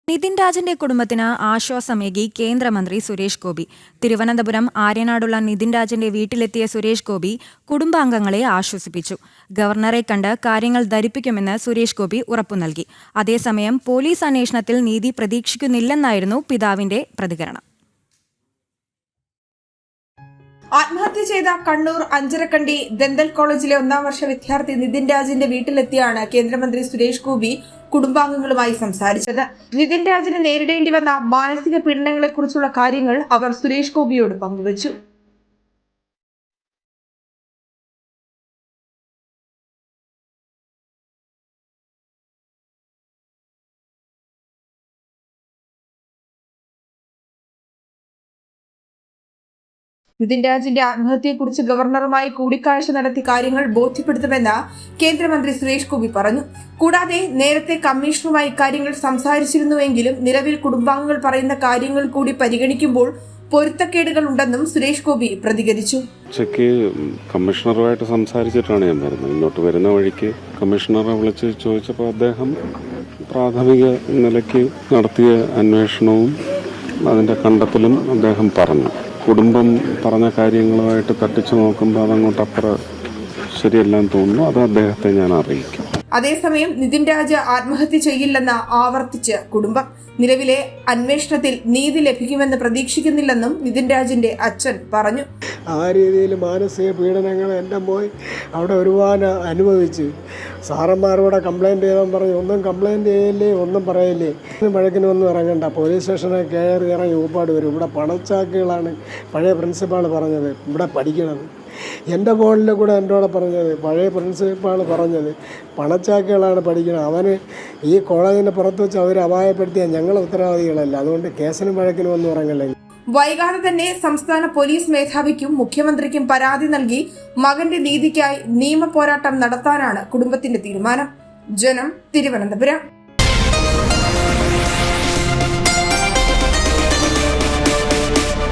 നിതിൻ രാജിന്റെ കുടുംബത്തിന് ആശ്വാസമേകി കേന്ദ്രമന്ത്രി സുരേഷ് ഗോപി. തിരുവനന്തപുരം ആര്യനാടുള്ള നിതിൻ രാജിന്റെ വീട്ടിലെത്തിയ സുരേഷ് ഗോപി കുടുംബാംഗങ്ങളെ ആശ്വസിപ്പിച്ചു. ഗവർണറെ കണ്ട് കാര്യങ്ങൾ ധരിപ്പിക്കുമെന്ന് സുരേഷ് ഗോപി ഉറപ്പു നൽകി. അതേസമയം പോലീസ് അന്വേഷണത്തിൽ നീതി പ്രതീക്ഷിക്കുന്നില്ലെന്നായിരുന്നു പിതാവിന്റെ പ്രതികരണം. ആത്മഹത്യ ചെയ്ത കണ്ണൂർ അഞ്ചരക്കണ്ടി ദന്തൽ കോളേജിലെ 1ാം വർഷ വിദ്യാർത്ഥി നിതിൻ രാജിന്റെ വീട്ടിലെത്തിയാണ് കേന്ദ്രമന്ത്രി സുരേഷ് ഗോപി കുടുംബാംഗങ്ങളുമായി സംസാരിച്ചത്. നിതിൻ രാജിന് നേരിടേണ്ടി വന്ന മാനസിക പീഡനങ്ങളെക്കുറിച്ചുള്ള കാര്യങ്ങൾ അവർ സുരേഷ് ഗോപിയോട് പങ്കുവച്ചു. നിതിൻ രാജിന്റെ ആത്മഹത്യയെക്കുറിച്ച് ഗവർണറുമായി കൂടിക്കാഴ്ച നടത്തി കാര്യങ്ങൾ ബോധ്യപ്പെടുത്തുമെന്ന് കേന്ദ്രമന്ത്രി സുരേഷ് ഗോപി പറഞ്ഞു. കൂടാതെ നേരത്തെ കമ്മീഷണറുമായി ഇക്കാര്യങ്ങൾ സംസാരിച്ചിരുന്നുവെങ്കിലും നിലവിൽ കുടുംബാംഗങ്ങൾ പറയുന്ന കാര്യങ്ങൾ കൂടി പരിഗണിക്കുമ്പോൾ പൊരുത്തക്കേടുകൾ ഉണ്ടെന്നും സുരേഷ് ഗോപി പ്രതികരിച്ചു. ഉച്ചയ്ക്ക് കമ്മീഷണറുമായിട്ട് സംസാരിച്ചിട്ടാണ് ഞാൻ വരുന്നത്. ഇങ്ങോട്ട് വരുന്ന വഴിക്ക് കമ്മീഷണറെ വിളിച്ച് ചോദിച്ചപ്പോൾ അദ്ദേഹം പ്രാഥമിക നിലയ്ക്ക് നടത്തിയ അന്വേഷണവും അതിൻ്റെ കണ്ടെത്തലും അദ്ദേഹം പറഞ്ഞു. കുടുംബം പറഞ്ഞ കാര്യങ്ങളുമായിട്ട് തട്ടിച്ചു നോക്കുമ്പോൾ അതങ്ങോട്ടപ്പുറം ശരിയെല്ലാം തോന്നുന്നു. അത് അദ്ദേഹത്തെ ഞാൻ അറിയിക്കും. അതേസമയം നിതിൻ രാജ് ആത്മഹത്യ ചെയ്യില്ലെന്ന് ആവർത്തിച്ച് കുടുംബം. നിലവിലെ അന്വേഷണത്തിൽ നീതി ലഭിക്കുമെന്ന് പ്രതീക്ഷിക്കുന്നില്ലെന്നും നിതിൻ രാജിന്റെ അച്ഛൻ പറഞ്ഞു. ആ രീതിയിൽ മാനസിക പീഡനങ്ങൾ എൻ്റെ മോൻ അവിടെ ഒരുപാട് അനുഭവിച്ച് സാറന്മാരോടെ കംപ്ലയിൻറ്റ് ചെയ്താൽ പറഞ്ഞു ഒന്നും കംപ്ലയിൻറ്റ് ചെയ്യില്ലേ, ഒന്നും പറയില്ലേ, വഴക്കിനൊന്നും ഇറങ്ങണ്ട, പോലീസ് സ്റ്റേഷനിൽ കയറി ഇറങ്ങി ഊപ്പാട് വരും. ഇവിടെ പണച്ചാക്കുകളാണ് പഴയ പ്രിൻസിപ്പാൾ പറഞ്ഞത് ഇവിടെ പഠിക്കണത്. എൻ്റെ ഫോണിൽ കൂടെ എന്നോട് പറഞ്ഞത് പഴയ പ്രിൻസിപ്പാൾ പറഞ്ഞത് പണച്ചാക്കുകളാണ് പഠിക്കുന്നത്. അവന് ഈ കോളേജിൻ്റെ പുറത്ത് വെച്ച് അവർ അപായപ്പെടുത്തിയാൽ ഞങ്ങൾ ഉത്തരവാദികളല്ല. അതുകൊണ്ട് കേസിനും വഴക്കിനും ഒന്നും ഇറങ്ങില്ല. വൈകാതെ തന്നെ സംസ്ഥാന പോലീസ് മേധാവിക്കും മുഖ്യമന്ത്രിക്കും പരാതി നൽകി മകന്റെ നീതിക്കായി നിയമ പോരാട്ടം നടത്താനാണ് കുടുംബത്തിന്റെ തീരുമാനം. ജനം, തിരുവനന്തപുരം.